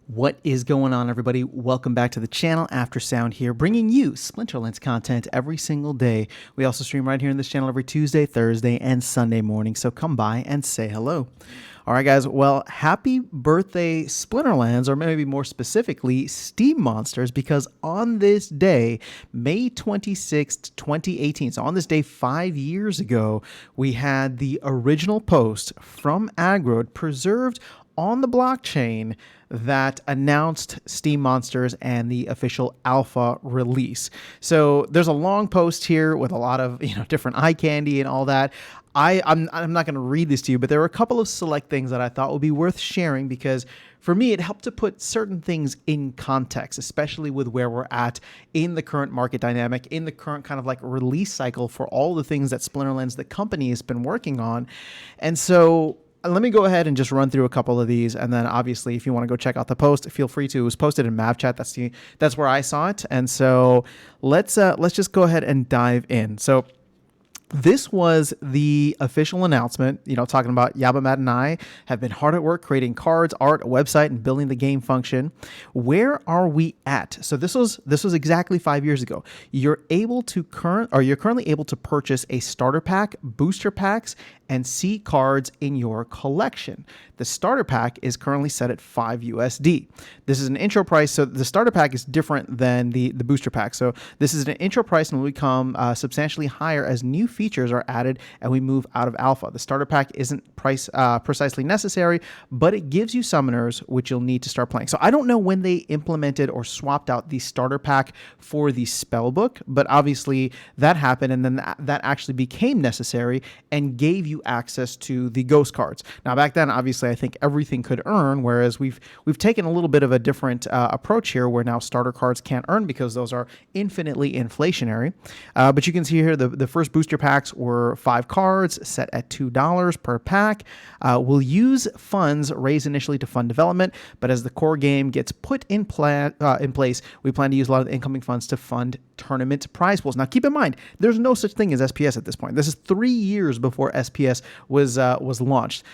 What is going on, everybody? Welcome back to the channel. After Sound here, bringing you Splinterlands content every single day. We also stream right here in this channel every Tuesday, Thursday, and Sunday morning, so come by and say hello. All right, guys. Well, happy birthday, Splinterlands, or maybe more specifically, Steam Monsters, because on this day, May 26th, 2018, so on this day 5 years ago, we had the original post from Aggroed preserved on the blockchain that announced Steam Monsters and the official alpha release. So there's a long post here with a lot of different eye candy and all that. I'm not going to read this to you, but there were a couple of select things that I thought would be worth sharing because for me, it helped to put certain things in context, especially with where we're at in the current market dynamic, in the current kind of like release cycle for all the things that Splinterlands, the company, has been working on. And so let me go ahead and just run through a couple of these, and then obviously, if you want to go check out the post, feel free to. It was posted in Mav Chat. That's where I saw it, and so let's just go ahead and dive in. So this was the official announcement, talking about Yabamat and I have been hard at work creating cards, art, a website, and building the game function. Where are we at? So this was exactly 5 years ago. You're currently able to purchase a starter pack, booster packs, and C cards in your collection. The starter pack is currently set at $5 USD. This is an intro price, so the starter pack is different than the booster pack. So this is an intro price and will become substantially higher as new features are added and we move out of alpha. The starter pack isn't precisely necessary, but it gives you summoners, which you'll need to start playing. So I don't know when they implemented or swapped out the starter pack for the spell book, but obviously that happened, and then that actually became necessary and gave you access to the ghost cards. Now, back then, obviously, I think everything could earn, whereas we've taken a little bit of a different approach here, where now starter cards can't earn because those are infinitely inflationary. But you can see here the first booster packs were 5 cards set at $2 per pack. We'll use funds raised initially to fund development, but as the core game gets put in place, we plan to use a lot of the incoming funds to fund tournament prize pools. Now, keep in mind, there's no such thing as SPS at this point. This is 3 years before SPS was launched.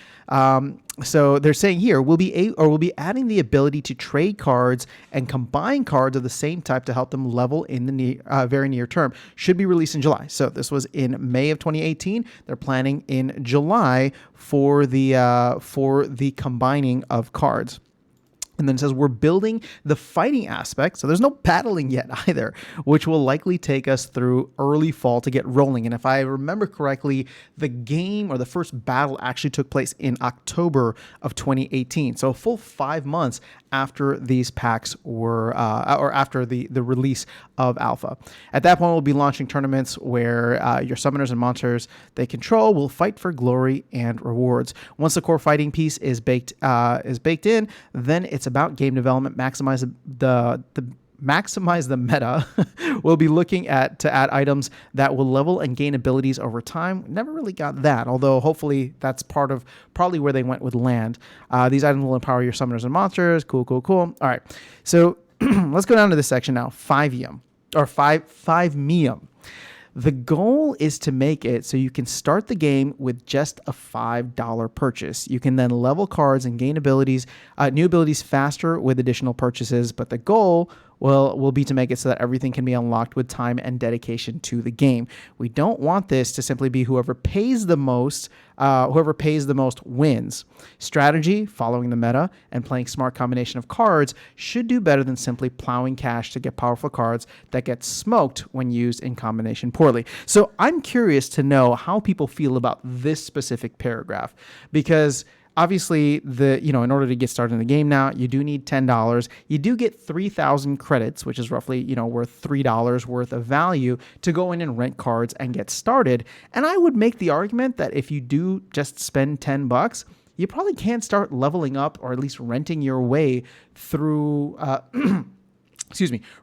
So they're saying here we'll be adding the ability to trade cards and combine cards of the same type to help them level in the very near term. Should be released in July. So this was in May of 2018. They're planning in July for the combining of cards. And then it says we're building the fighting aspect. So there's no battling yet either, which will likely take us through early fall to get rolling. And if I remember correctly, the game or the first battle actually took place in October of 2018. So a full 5 months after these packs were, or after the release of Alpha. At that point, we'll be launching tournaments where your summoners and monsters they control will fight for glory and rewards. Once the core fighting piece is baked in, then it's about game development, maximize the meta. We'll be looking to add items that will level and gain abilities over time. Never really got that, although hopefully that's part of probably where they went with land. These items will empower your summoners and monsters. Cool. All right, so let's go down to this section now. 5 Mium. The goal is to make it so you can start the game with just a $5 purchase. You can then level cards and gain abilities, new abilities faster with additional purchases, but the goal will be to make it so that everything can be unlocked with time and dedication to the game. We don't want this to simply be whoever pays the most wins. Strategy, following the meta, and playing smart combination of cards should do better than simply plowing cash to get powerful cards that get smoked when used in combination poorly. So I'm curious to know how people feel about this specific paragraph, because obviously, in order to get started in the game now, you do need $10. You do get 3,000 credits, which is roughly, worth $3 worth of value to go in and rent cards and get started. And I would make the argument that if you do just spend $10, you probably can't start leveling up or at least renting your way through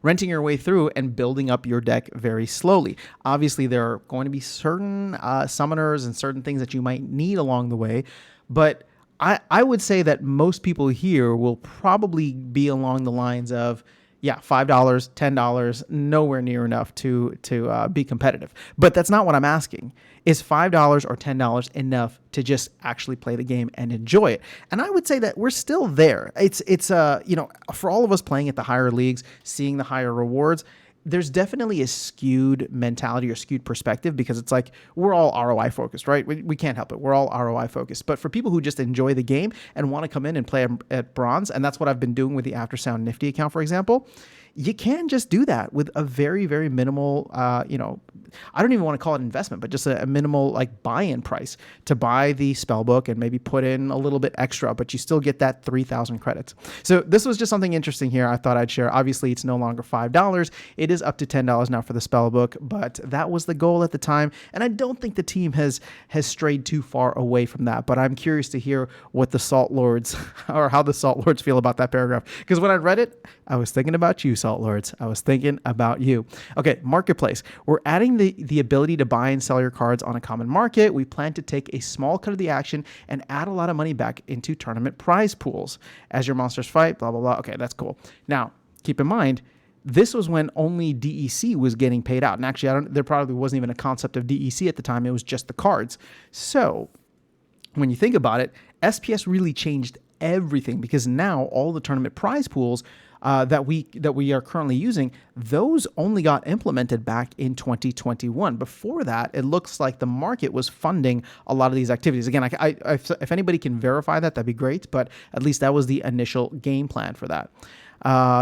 renting your way through and building up your deck very slowly. Obviously, there are going to be certain summoners and certain things that you might need along the way, but I would say that most people here will probably be along the lines of, yeah, $5, $10, nowhere near enough to be competitive. But that's not what I'm asking. Is $5 or $10 enough to just actually play the game and enjoy it? And I would say that we're still there. It's for all of us playing at the higher leagues, seeing the higher rewards, there's definitely a skewed mentality or skewed perspective because it's like we're all ROI focused, right? We can't help it. We're all ROI focused. But for people who just enjoy the game and want to come in and play at bronze, and that's what I've been doing with the Aftersound Nifty account, for example, you can just do that with a very, very minimal, I don't even want to call it investment, but just a minimal like buy-in price to buy the spell book and maybe put in a little bit extra, but you still get that 3,000 credits. So this was just something interesting here I thought I'd share. Obviously, it's no longer $5. It is up to $10 now for the spell book, but that was the goal at the time. And I don't think the team has strayed too far away from that, but I'm curious to hear what the Salt Lords or how the Salt Lords feel about that paragraph. Because when I read it, I was thinking about you, Salt Lords. I was thinking about you. Okay, marketplace. We're adding the ability to buy and sell your cards on a common market. We plan to take a small cut of the action and add a lot of money back into tournament prize pools as your monsters fight, blah, blah, blah. Okay, that's cool. Now, keep in mind, this was when only DEC was getting paid out. And actually, there probably wasn't even a concept of DEC at the time. It was just the cards. So when you think about it, SPS really changed everything because now all the tournament prize pools that we are currently using, those only got implemented back in 2021. Before that, it looks like the market was funding a lot of these activities. Again, if anybody can verify that, that'd be great. But at least that was the initial game plan for that.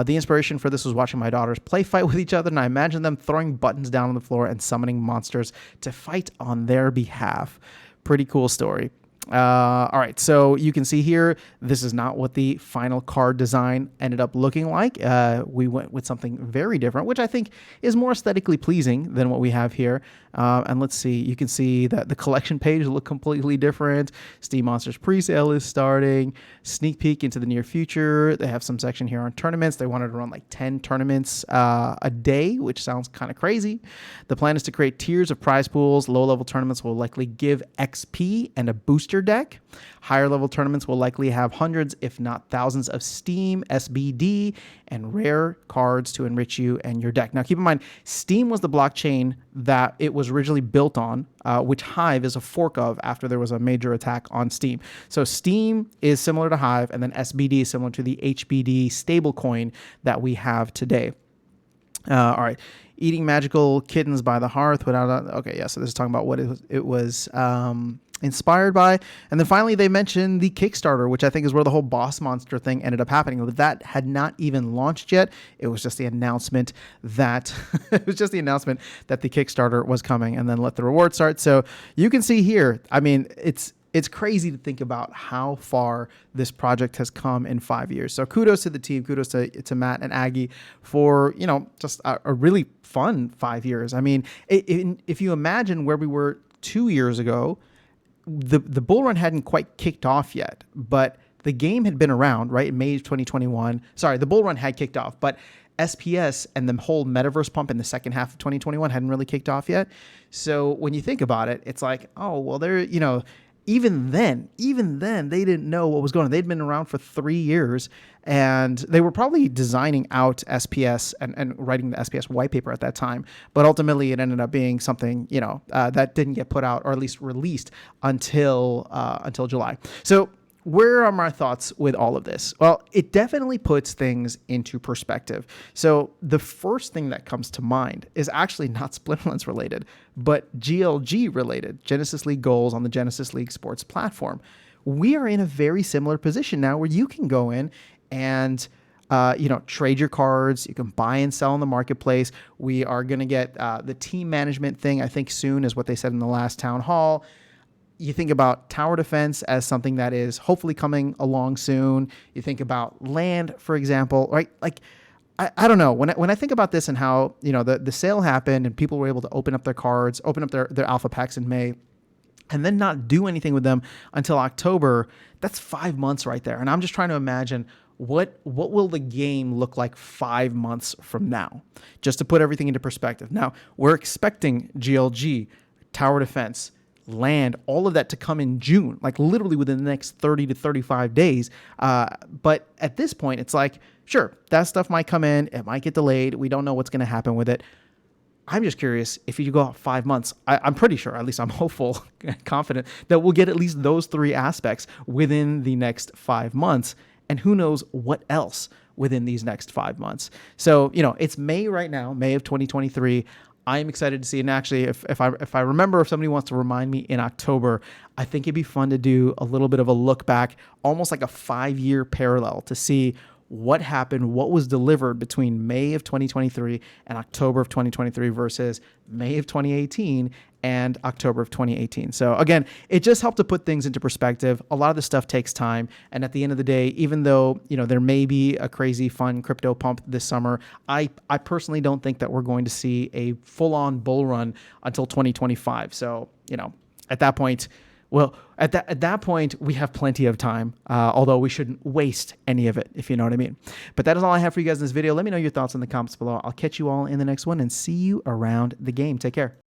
The inspiration for this was watching my daughters play fight with each other, and I imagine them throwing buttons down on the floor and summoning monsters to fight on their behalf. Pretty cool story. All right, so you can see here, this is not what the final card design ended up looking like. We went with something very different, which I think is more aesthetically pleasing than what we have here. And let's see, you can see that the collection page look completely different. Steam Monsters presale is starting. Sneak peek into the near future. They have some section here on tournaments. They wanted to run like 10 tournaments a day, which sounds kind of crazy. The plan is to create tiers of prize pools. Low-level tournaments will likely give XP and a booster deck. Higher level tournaments will likely have hundreds, if not thousands, of Steam, SBD, and rare cards to enrich you and your deck. Now, keep in mind, Steam was the blockchain that it was originally built on, which Hive is a fork of after there was a major attack on Steam. So Steam is similar to Hive, and then SBD is similar to the HBD stablecoin that we have today. All right. Eating magical kittens by the hearth without okay, yeah, so this is talking about what it was inspired by. And then finally they mentioned the Kickstarter, which I think is where the whole boss monster thing ended up happening. But that had not even launched yet. It was just the announcement that the Kickstarter was coming, and then let the reward start. So you can see here, I mean, it's crazy to think about how far this project has come in 5 years. So kudos to the team, kudos to Matt and Aggie for, just a really fun 5 years. I mean, if you imagine where we were 2 years ago, the bull run hadn't quite kicked off yet, but the game had been around, right? In May of 2021. Sorry, the bull run had kicked off, but SPS and the whole metaverse pump in the second half of 2021 hadn't really kicked off yet. So when you think about it, it's like, oh, well, even then, they didn't know what was going on. They'd been around for 3 years, and they were probably designing out SPS and writing the SPS white paper at that time. But ultimately, it ended up being something, that didn't get put out, or at least released until July. So where are my thoughts with all of this? Well, it definitely puts things into perspective. So the first thing that comes to mind is actually not Splinterlands related, but GLG related, Genesis League goals on the Genesis League sports platform. We are in a very similar position now where you can go in and trade your cards. You can buy and sell in the marketplace. We are going to get the team management thing, I think soon is what they said in the last town hall. You think about tower defense as something that is hopefully coming along soon. You think about land, for example, right? Like, I don't know. When I think about this and how, the sale happened and people were able to open up their cards, open up their alpha packs in May, and then not do anything with them until October, that's 5 months right there. And I'm just trying to imagine what will the game look like 5 months from now, just to put everything into perspective. Now, we're expecting GLG, tower defense, land, all of that to come in June, like literally within the next 30 to 35 days. But at this point, it's like, sure, that stuff might come in, it might get delayed. We don't know what's going to happen with it. I'm just curious if you go out 5 months, I'm pretty sure, at least I'm hopeful, confident that we'll get at least those 3 aspects within the next 5 months. And who knows what else within these next 5 months. So, it's May right now, May of 2023. I'm excited to see. And actually, if I remember, if somebody wants to remind me in October, I think it'd be fun to do a little bit of a look back, almost like a 5-year parallel to see what happened, what was delivered between May of 2023 and October of 2023 versus May of 2018 and October of 2018. So again, it just helped to put things into perspective. A lot of this stuff takes time. And at the end of the day, even though, there may be a crazy fun crypto pump this summer, I personally don't think that we're going to see a full-on bull run until 2025. So, at that point, at that point, we have plenty of time, although we shouldn't waste any of it, if you know what I mean. But that is all I have for you guys in this video. Let me know your thoughts in the comments below. I'll catch you all in the next one and see you around the game. Take care.